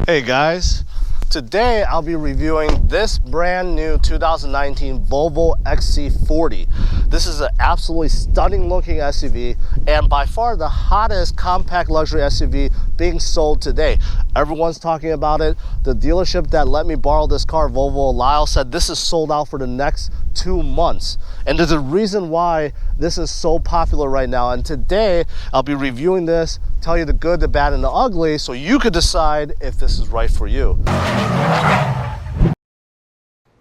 Hey guys, today I'll be reviewing this brand new 2019 Volvo XC40. This is an absolutely stunning looking SUV and by far the hottest compact luxury SUV being sold today. Everyone's talking about it. The dealership that let me borrow this car, Volvo Lyle, said this is sold out for the next 2 months. And there's a reason why this is so popular right now. And today I'll be reviewing this, tell you the good, the bad, and the ugly so you could decide if this is right for you.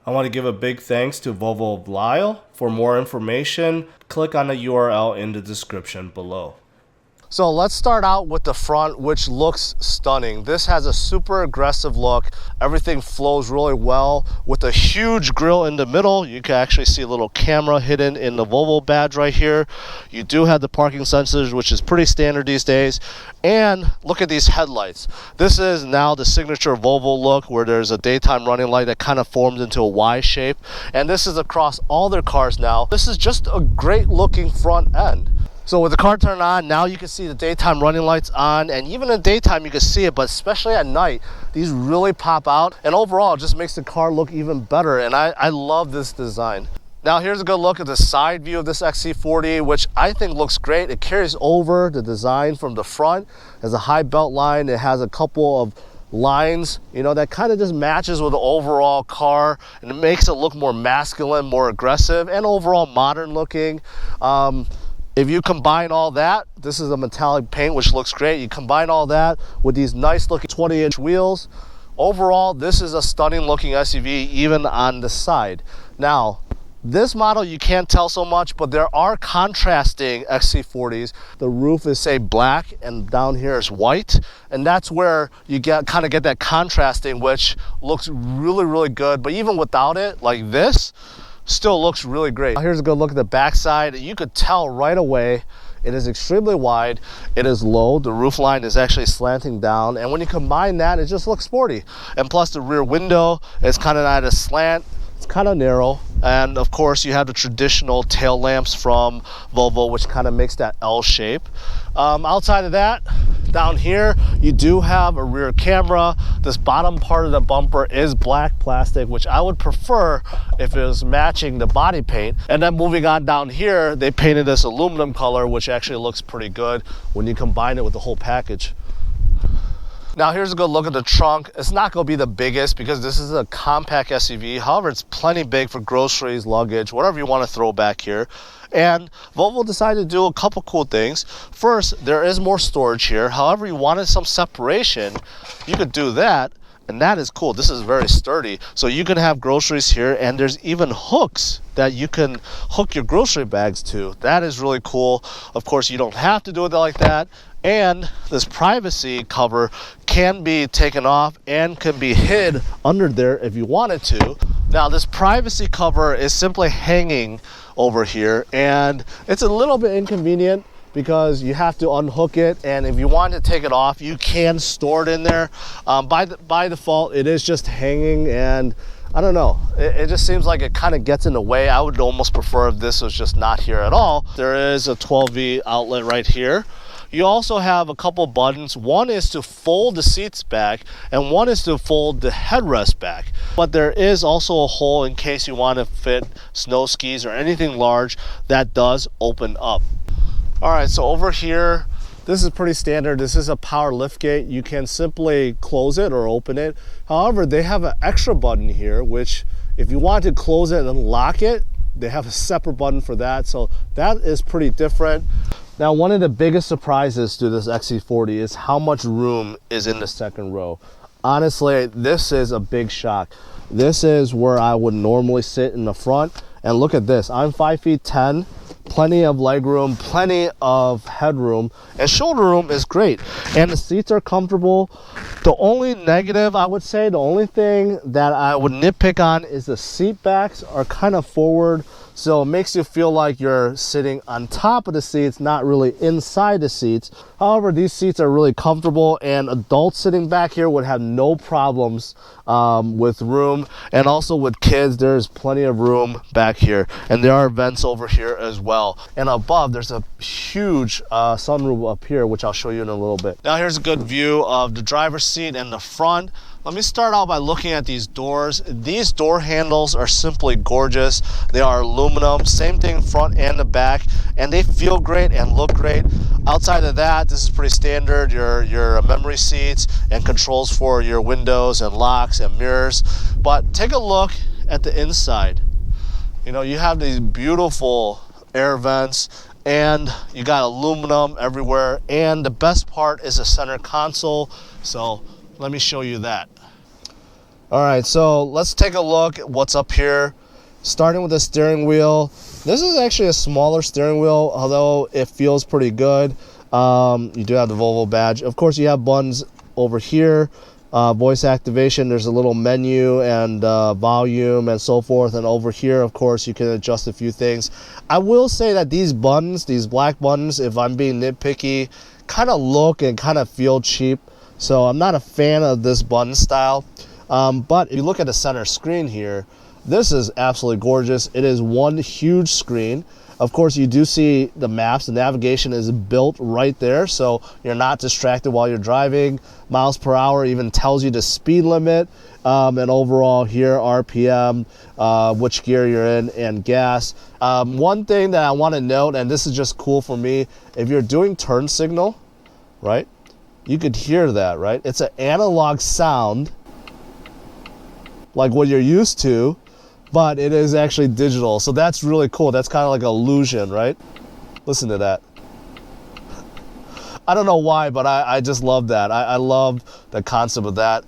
I want to give a big thanks to Volvo Lyle. For more information, click on the URL in the description below. So let's start out with the front, which looks stunning. This has a super aggressive look. Everything flows really well with a huge grille in the middle. You can actually see a little camera hidden in the Volvo badge right here. You do have the parking sensors, which is pretty standard these days. And look at these headlights. This is now the signature Volvo look where there's a daytime running light that kind of forms into a Y shape. And this is across all their cars now. This is just a great looking front end. So with the car turned on, now you can see the daytime running lights on, and even in the daytime you can see it, but especially at night, these really pop out, and overall it just makes the car look even better, and I love this design. Now here's a good look at the side view of this XC40, which I think looks great. It carries over the design from the front. It has a high belt line, it has a couple of lines, you know, that kind of just matches with the overall car, and it makes it look more masculine, more aggressive, and overall modern looking. If you combine all that, this is a metallic paint, which looks great. You combine all that with these nice looking 20-inch wheels. Overall, this is a stunning looking SUV, even on the side. Now, this model, you can't tell so much, but there are contrasting XC40s. The roof is, say, black, and down here is white. And that's where you kind of get that contrasting, which looks really, really good. But even without it, like this, still looks really great. Here's a good look at the backside. You could tell right away it is extremely wide, it is low, the roof line is actually slanting down, and when you combine that, it just looks sporty. And plus the rear window is kind of at a slant, it's kind of narrow, and of course you have the traditional tail lamps from Volvo, which kind of makes that L shape. Outside of that, down here you do have a rear camera. This bottom part of the bumper is black plastic, which I would prefer if it was matching the body paint. And then moving on down here, they painted this aluminum color, which actually looks pretty good when you combine it with the whole package. Now here's a good look at the trunk. It's not going to be the biggest because this is a compact SUV. However, it's plenty big for groceries, luggage, whatever you want to throw back here. And Volvo decided to do a couple cool things. First, there is more storage here. However, you wanted some separation, you could do that. And that is cool. This is very sturdy. So you can have groceries here, and there's even hooks that you can hook your grocery bags to. That is really cool. Of course, you don't have to do it like that. And this privacy cover can be taken off and can be hid under there if you wanted to. Now, this privacy cover is simply hanging over here, and it's a little bit inconvenient because you have to unhook it, and if you want to take it off, you can store it in there. By default, it is just hanging, and I don't know, it just seems like it kind of gets in the way. I would almost prefer if this was just not here at all. There is a 12V outlet right here. You also have a couple buttons. One is to fold the seats back, and one is to fold the headrest back. But there is also a hole in case you want to fit snow skis or anything large that does open up. All right, so over here, this is pretty standard. This is a power liftgate. You can simply close it or open it. However, they have an extra button here, which if you want to close it and lock it, they have a separate button for that. So that is pretty different. Now, one of the biggest surprises to this XC40 is how much room is in the second row. Honestly, this is a big shock. This is where I would normally sit in the front. And look at this, I'm 5'10", plenty of leg room, plenty of headroom, and shoulder room is great. And the seats are comfortable. The only negative, I would say, the only thing that I would nitpick on is the seat backs are kind of forward. so it makes you feel like you're sitting on top of the seats, not really inside the seats. However, these seats are really comfortable, and adults sitting back here would have no problems with room. And also with kids, there's plenty of room back here, and there are vents over here as well. And above, there's a huge sunroof up here, which I'll show you in a little bit. Now here's a good view of the driver's seat and the front. Let me start out by looking at these doors. These door handles are simply gorgeous. They are aluminum, same thing front and the back, and they feel great and look great. Outside of that, this is pretty standard, your memory seats and controls for your windows and locks and mirrors. But take a look at the inside. You know, you have these beautiful air vents, and you got aluminum everywhere, and the best part is the center console. So let me show you that. All right, so let's take a look at what's up here. Starting with the steering wheel. This is actually a smaller steering wheel, although it feels pretty good. You do have the Volvo badge. Of course, you have buttons over here. Voice activation, there's a little menu and volume and so forth. And over here, of course, you can adjust a few things. I will say that these buttons, these black buttons, if I'm being nitpicky, kind of look and kind of feel cheap. So I'm not a fan of this button style. But if you look at the center screen here, this is absolutely gorgeous. It is one huge screen. Of course, you do see the maps. The navigation is built right there, so you're not distracted while you're driving. Miles per hour even tells you the speed limit, and overall here, RPM, which gear you're in, and gas. One thing that I want to note, and this is just cool for me, if you're doing turn signal, right, you could hear that, right? It's an analog sound, like what you're used to, but it is actually digital. So that's really cool. That's kind of like an illusion, right? Listen to that. I don't know why, but I just love that. I love the concept of that.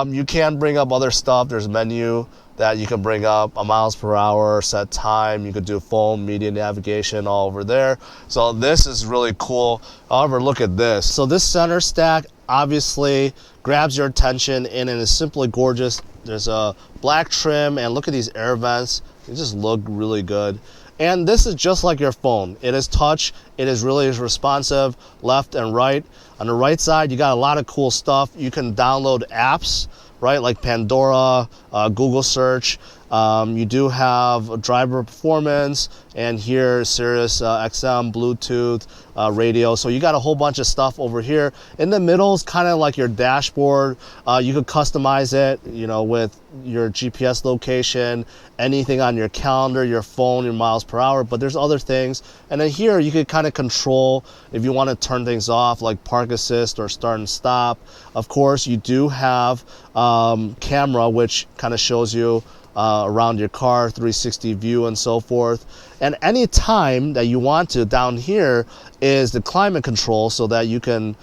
You can bring up other stuff. There's a menu that you can bring up, a miles per hour, set time. You could do phone, media navigation all over there. So this is really cool. However, look at this. So this center stack obviously grabs your attention, and it is simply gorgeous. There's a black trim, and look at these air vents. They just look really good. And this is just like your phone. It is touch. It is really responsive, left and right. On the right side, you got a lot of cool stuff. You can download apps, right, like Pandora, Google search. You do have driver performance, and here Sirius XM, Bluetooth, radio. So you got a whole bunch of stuff over here. In the middle is kind of like your dashboard. You could customize it, you know, with your GPS location, anything on your calendar, your phone, your miles per hour, but there's other things. And then here you could kind of control if you want to turn things off, like park assist or start and stop. Of course, you do have camera, which kind of shows you around your car, 360 view and so forth. And any time that you want to, down here is the climate control, so that you can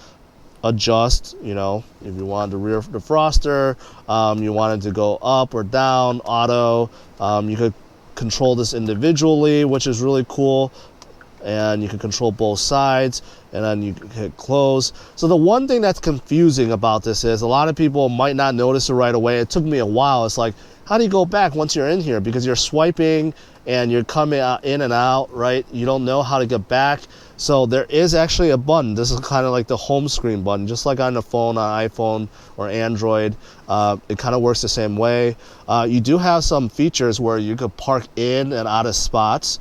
adjust, you know, if you wanted the rear defroster, you wanted to go up or down, auto. You could control this individually, which is really cool. And you can control both sides, and then you hit close. So the one thing that's confusing about this is a lot of people might not notice it right away. It took me a while. It's like, how do you go back once you're in here? Because you're swiping and you're coming in and out, right? You don't know how to get back. So there is actually a button. This is kind of like the home screen button, just like on the phone, on iPhone or Android. It kind of works the same way. You do have some features where you could park in and out of spots.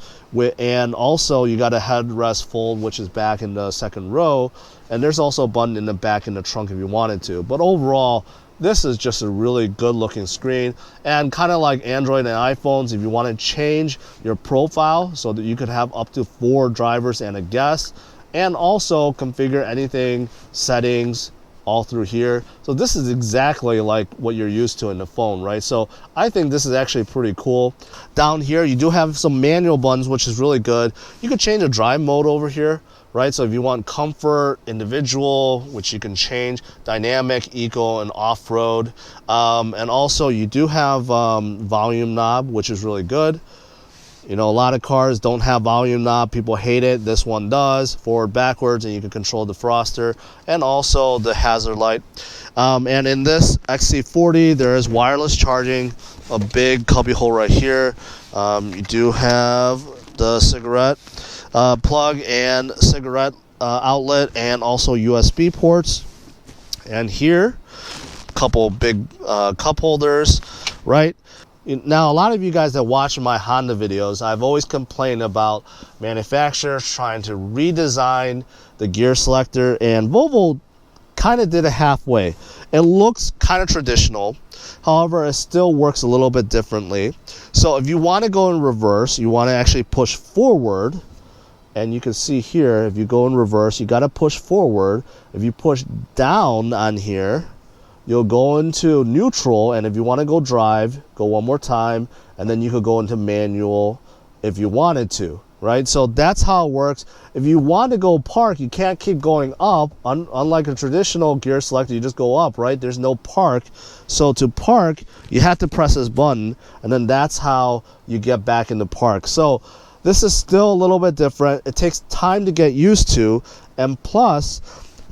And also you got a headrest fold, which is back in the second row. And there's also a button in the back in the trunk if you wanted to. But overall, this is just a really good looking screen, and kind of like Android and iPhones, if you want to change your profile so that you could have up to 4 drivers and a guest, and also configure anything, settings, all through here. So this is exactly like what you're used to in the phone, right? So I think this is actually pretty cool. Down here, you do have some manual buttons, which is really good. You could change the drive mode over here, right? So if you want comfort, individual, which you can change, dynamic, eco, and off-road. And also you do have volume knob, which is really good. You know, a lot of cars don't have volume knob. People hate it. This one does. Forward, backwards, and you can control the defroster and also the hazard light. And in this XC40, there is wireless charging, a big cubby hole right here. You do have the cigarette plug and cigarette outlet, and also USB ports. And here, a couple big cup holders, right? Now, a lot of you guys that watch my Honda videos, I've always complained about manufacturers trying to redesign the gear selector, and Volvo kind of did it halfway. It looks kind of traditional, however, it still works a little bit differently. So if you want to go in reverse, you want to actually push forward, and you can see here, if you go in reverse, you got to push forward. If you push down on here, you'll go into neutral, and if you want to go drive, go one more time, and then you could go into manual if you wanted to, right? So that's how it works. If you want to go park, you can't keep going up. Unlike a traditional gear selector, you just go up, right? There's no park. So to park, you have to press this button, and then that's how you get back into park. So this is still a little bit different. It takes time to get used to, and plus,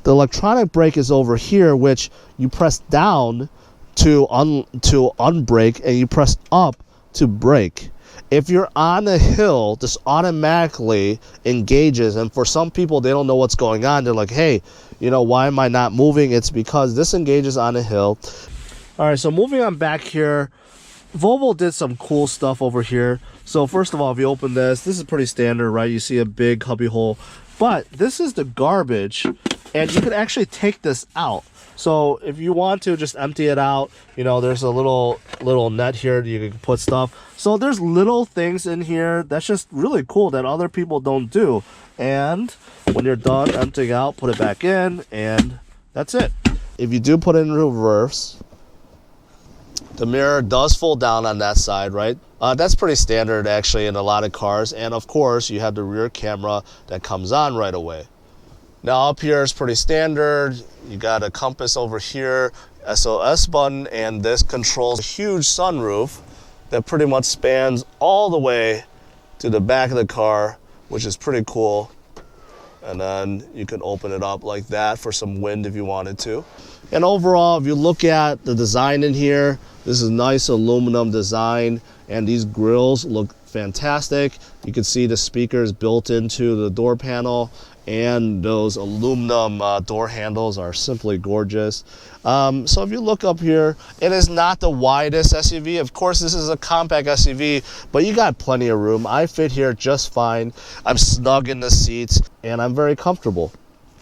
the electronic brake is over here, which you press down to unbrake, and you press up to brake. If you're on a hill, this automatically engages, and for some people, they don't know what's going on. They're like, hey, you know, why am I not moving? It's because this engages on a hill. All right, so moving on back here, Volvo did some cool stuff over here. So first of all, if you open this is pretty standard, right? You see a big cubby hole, but this is the garbage, and you can actually take this out. So if you want to just empty it out, you know, there's a little net here that you can put stuff. So there's little things in here that's just really cool that other people don't do. And when you're done emptying out, put it back in, and that's it. If you do put it in reverse, the mirror does fold down on that side, right? That's pretty standard actually in a lot of cars. And of course, you have the rear camera that comes on right away. Now up here is pretty standard. You got a compass over here, SOS button, and this controls a huge sunroof that pretty much spans all the way to the back of the car, which is pretty cool. And then you can open it up like that for some wind if you wanted to. And overall, if you look at the design in here, this is nice aluminum design, and these grills look fantastic. You can see the speakers built into the door panel, and those aluminum door handles are simply gorgeous. So if you look up here, it is not the widest SUV. Of course, this is a compact SUV, but you got plenty of room. I fit here just fine. I'm snug in the seats, and I'm very comfortable.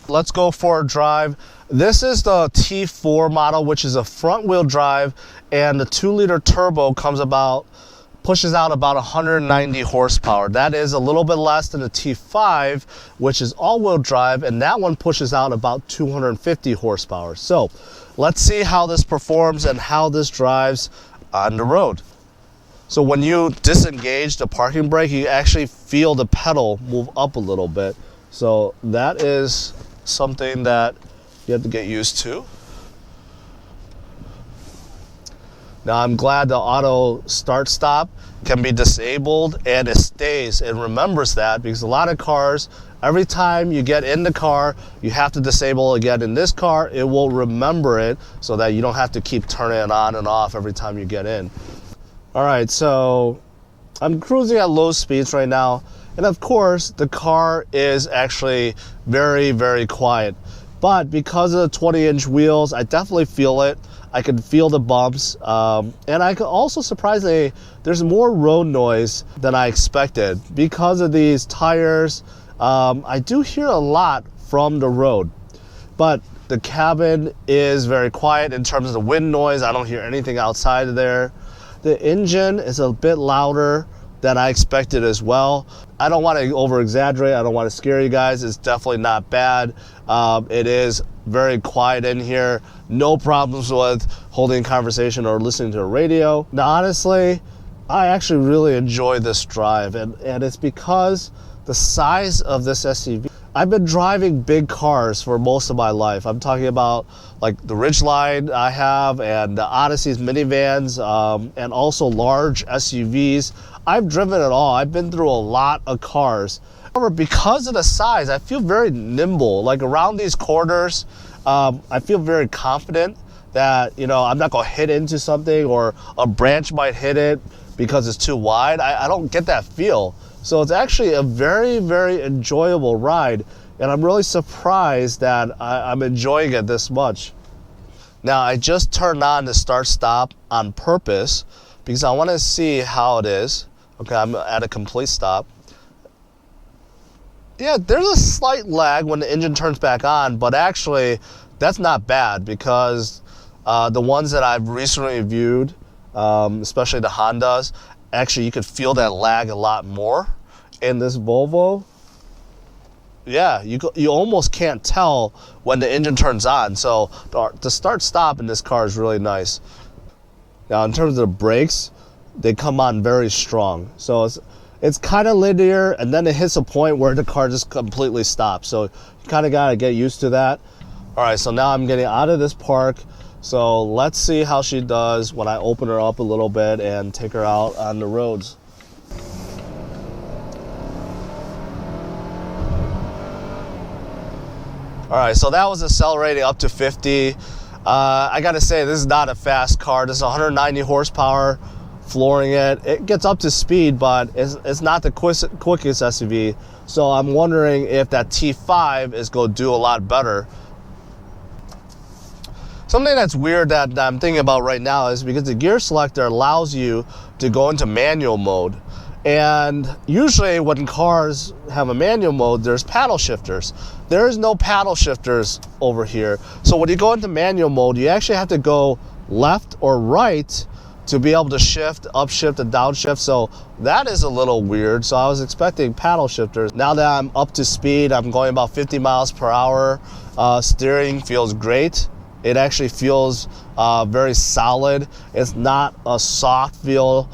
Let's go for a drive. This is the T4 model, which is a front wheel drive, and the 2-liter turbo pushes out about 190 horsepower. That is a little bit less than the T5, which is all-wheel drive, and that one pushes out about 250 horsepower. So let's see how this performs and how this drives on the road. So when you disengage the parking brake, you actually feel the pedal move up a little bit. So that is something that you have to get used to. Now I'm glad the auto start stop can be disabled, and it stays. It remembers that, because a lot of cars, every time you get in the car, you have to disable again. In this car, it will remember it so that you don't have to keep turning it on and off every time you get in. All right, so I'm cruising at low speeds right now, and of course the car is actually very, very quiet. But because of the 20-inch wheels, I definitely feel it. I can feel the bumps, and I can also, surprisingly, there's more road noise than I expected. Because of these tires, I do hear a lot from the road, but the cabin is very quiet in terms of the wind noise. I don't hear anything outside of there. The engine is a bit louder than I expected as well. I don't want to over exaggerate. I don't want to scare you guys. It's definitely not bad. It is very quiet in here. No problems with holding a conversation or listening to a radio. Now, honestly, I actually really enjoy this drive, and it's because the size of this SUV. I've been driving big cars for most of my life. I'm talking about like the Ridgeline I have, and the Odyssey's minivans, and also large SUVs. I've driven it all. I've been through a lot of cars. However, because of the size, I feel very nimble. Like around these corners, I feel very confident. that, you know, I'm not gonna hit into something or a branch might hit it because it's too wide. I don't get that feel. So it's actually a very, very enjoyable ride, and I'm really surprised that I'm enjoying it this much. Now, I just turned on the start stop on purpose because I want to see how it is. Okay, I'm at a complete stop. Yeah, there's a slight lag when the engine turns back on, but actually that's not bad because the ones that I've recently reviewed, especially the Hondas, actually you could feel that lag a lot more. In this Volvo, yeah, you almost can't tell when the engine turns on. So the start stop in this car is really nice. Now in terms of the brakes, they come on very strong. So it's kind of linear, and then it hits a point where the car just completely stops. So you kind of got to get used to that. All right, so now I'm getting out of this park. So let's see how she does when I open her up a little bit and take her out on the roads. All right, so that was accelerating up to 50. I gotta say, this is not a fast car. This is 190 horsepower, flooring it. It gets up to speed, but it's not the quickest SUV. So I'm wondering if that T5 is gonna do a lot better. Something that's weird that I'm thinking about right now is because the gear selector allows you to go into manual mode. And usually when cars have a manual mode, there's paddle shifters. There is no paddle shifters over here. So when you go into manual mode, you actually have to go left or right to be able to shift, upshift and downshift. So that is a little weird. So I was expecting paddle shifters. Now that I'm up to speed, I'm going about 50 miles per hour. Steering feels great. It actually feels very solid. It's not a soft feel.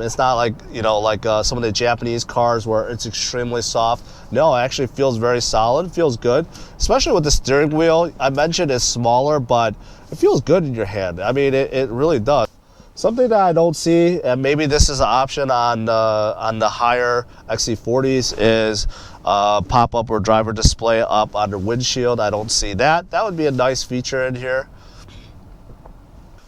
It's not like, you know, like some of the Japanese cars where it's extremely soft. No, it actually feels very solid. It feels good, especially with the steering wheel. I mentioned it's smaller, but it feels good in your hand. I mean, it really does. Something that I don't see, and maybe this is an option on the higher XC40s, is pop-up or driver display up on the windshield. I don't see that. That would be a nice feature in here.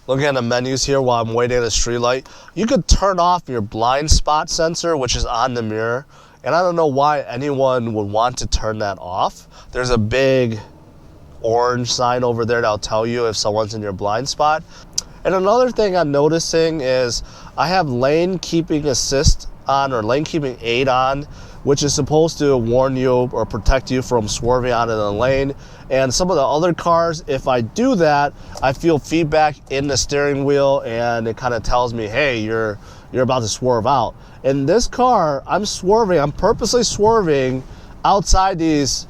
Looking at the menus here while I'm waiting at a street light, you could turn off your blind spot sensor, which is on the mirror. And I don't know why anyone would want to turn that off. There's a big orange sign over there that'll tell you if someone's in your blind spot. And another thing I'm noticing is I have lane keeping assist on, or lane keeping aid on, which is supposed to warn you or protect you from swerving out of the lane. And some of the other cars, if I do that, I feel feedback in the steering wheel and it kind of tells me, hey, you're about to swerve out. In this car, I'm swerving, I'm purposely swerving outside these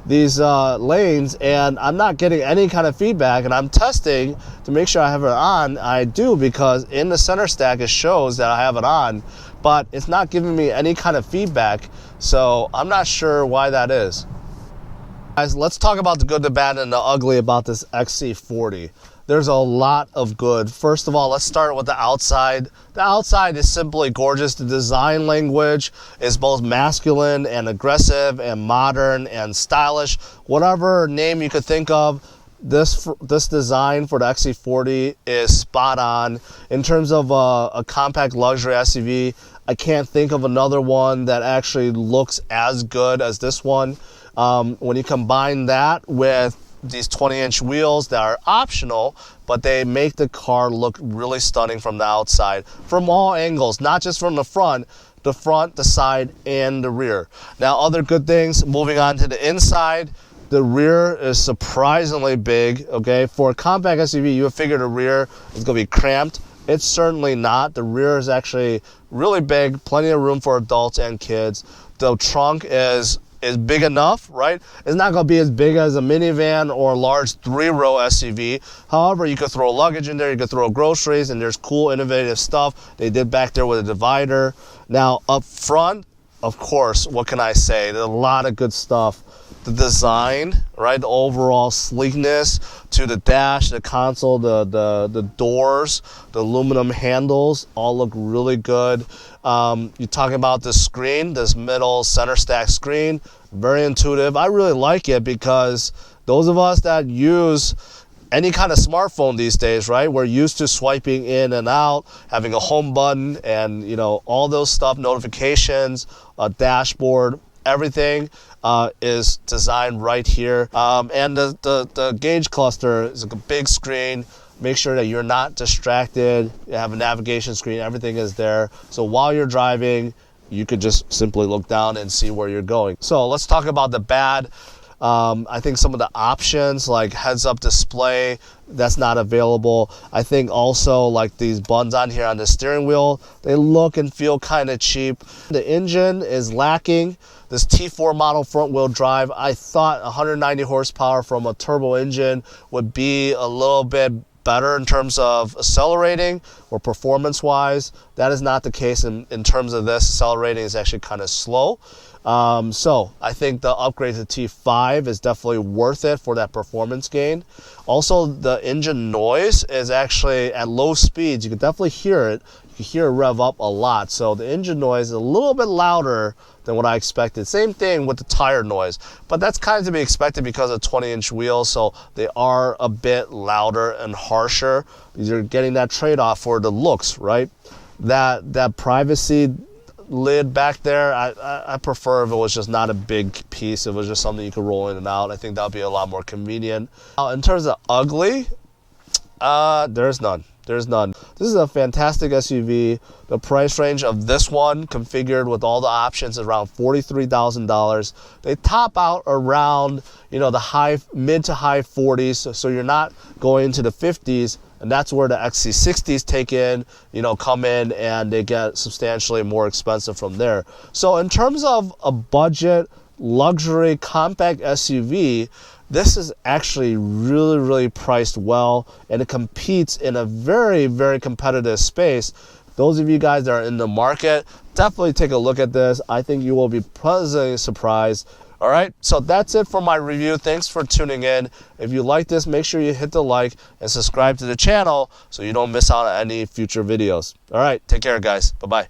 lanes, and I'm not getting any kind of feedback, and I'm testing to make sure I have it on. I do, because in the center stack it shows that I have it on, but it's not giving me any kind of feedback, so I'm not sure why that is. Guys, let's talk about the good, the bad, and the ugly about this XC40. There's a lot of good. First of all, let's start with the outside. The outside is simply gorgeous. The design language is both masculine and aggressive and modern and stylish. Whatever name you could think of, this design for the XC40 is spot on. In terms of a compact luxury SUV, I can't think of another one that actually looks as good as this one. When you combine that with these 20-inch wheels that are optional, but they make the car look really stunning from the outside, from all angles, not just from the front, the side, and the rear. Now, other good things, moving on to the inside, the rear is surprisingly big, okay? For a compact SUV, you would figure the rear is gonna be cramped. It's certainly not. The rear is actually really big, plenty of room for adults and kids. The trunk is big enough, right? It's not gonna be as big as a minivan or a large 3-row SUV. However, you could throw luggage in there, you could throw groceries, and there's cool, innovative stuff they did back there with a divider. Now, up front, of course, what can I say? There's a lot of good stuff. The design, right? The overall sleekness to the dash, the console, the doors, the aluminum handles all look really good. You're talking about the screen, this middle center stack screen, very intuitive. I really like it because those of us that use any kind of smartphone these days, right? We're used to swiping in and out, having a home button, and you know, all those stuff, notifications, a dashboard, everything is designed right here. And the gauge cluster is a big screen. Make sure that you're not distracted. You have a navigation screen, everything is there. So while you're driving, you could just simply look down and see where you're going. So let's talk about the bad. I think some of the options like heads-up display, that's not available. I think also like these buttons on here on the steering wheel, they look and feel kind of cheap. The engine is lacking. This T4 model front wheel drive, I thought 190 horsepower from a turbo engine would be a little bit better in terms of accelerating or performance wise. That is not the case in terms of this. Accelerating is actually kind of slow. So I think the upgrade to T5 is definitely worth it for that performance gain. Also, the engine noise is actually at low speeds. You can definitely hear it. You can hear it rev up a lot. So the engine noise is a little bit louder than what I expected. Same thing with the tire noise, but that's kind of to be expected because of 20-inch wheels. So they are a bit louder and harsher. You're getting that trade-off for the looks, right? That privacy lid back there, I prefer if it was just not a big piece. It was just something you could roll in and out. I think that would be a lot more convenient. In terms of ugly, there's none. There's none. This is a fantastic SUV. The price range of this one, configured with all the options, is around $43,000. They top out around, you know, the mid to high 40s. So you're not going into the 50s. And that's where the XC60s come in, and they get substantially more expensive from there. So in terms of a budget, luxury, compact SUV, this is actually really, really priced well, and it competes in a very, very competitive space. Those of you guys that are in the market, definitely take a look at this. I think you will be pleasantly surprised. All right, so that's it for my review. Thanks for tuning in. If you like this, make sure you hit the like and subscribe to the channel so you don't miss out on any future videos. All right, take care, guys. Bye-bye.